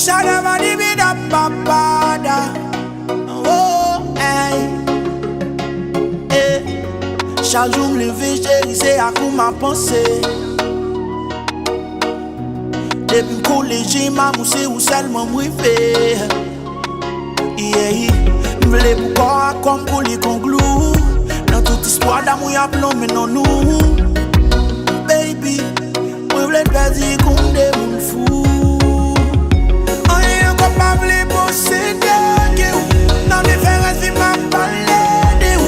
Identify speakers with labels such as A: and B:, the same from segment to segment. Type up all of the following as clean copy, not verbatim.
A: Shadabadibidababada. Oh, hey. Hey. Chaque jour me lever, chérie, c'est à coup ma pensée. Depuis le collège, ma moussé ou seulement m'rivé. Yeah, m'vle pourquoi comme pour les conglous. Dans toute histoire d'amour y'a plombé non nous. Baby, m'vle perdre comme des moules fous. On est incapable de posséder. Dans les frères, c'est ma palette de où.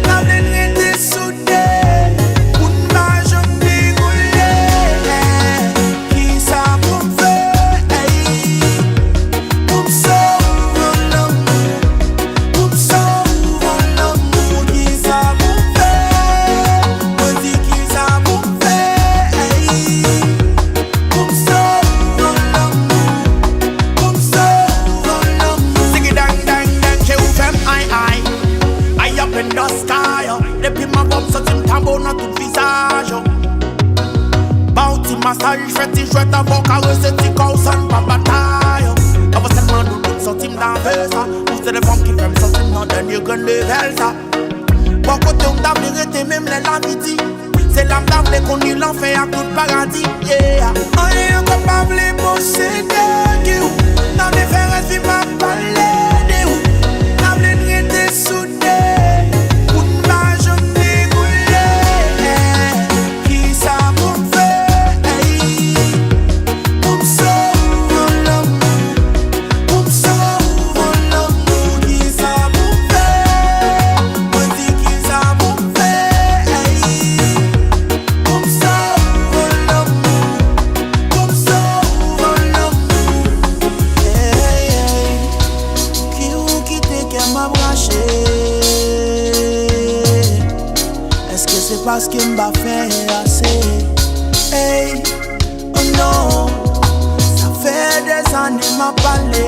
A: Dans les nuits de soudé. Pour ne pas jamais rouler. Qui ça pour me faire? Pour me sauver l'amour. Pour me sauver l'amour. Qui ça pour me faire? On dit qui ça pour me faire? Pour me sauver l'amour. Pour me sauver l'amour. Sing it dang dang dang. J'ai ouvert my eye. Eye up in the sky. Depuis ma bombe sorti m'tambo dans tout visage. Bouti massage, j'fais ti jouet avant caresser ti corps sans pas bataille. Avant seulement nous toutes sorti m'd'envers ça. Ou c'est les femmes qui fait m'sortir dans dernier gun level ça. Bon côté on t'a vérité même les la midi. C'est l'âme d'avler qu'on y l'enfer à tout le paradis. Yeah. On est incapable de posséder. Dans les frères, c'est ma palette de où. Dans les nuits de soudé. Pour ne pas jamais rouler. Qui ça pour me faire? Pour me sauver l'amour. Pour me sauver l'amour. Qui ça pour me faire? On dit qui ça pour me faire? Pour me sauver l'amour. Pour me sauver l'amour. Qui ou qui t'es qu'elle m'a branché? Est-ce que c'est parce qu'il m'a fait assez? Hey, oh non, ça fait des années m'a parlé.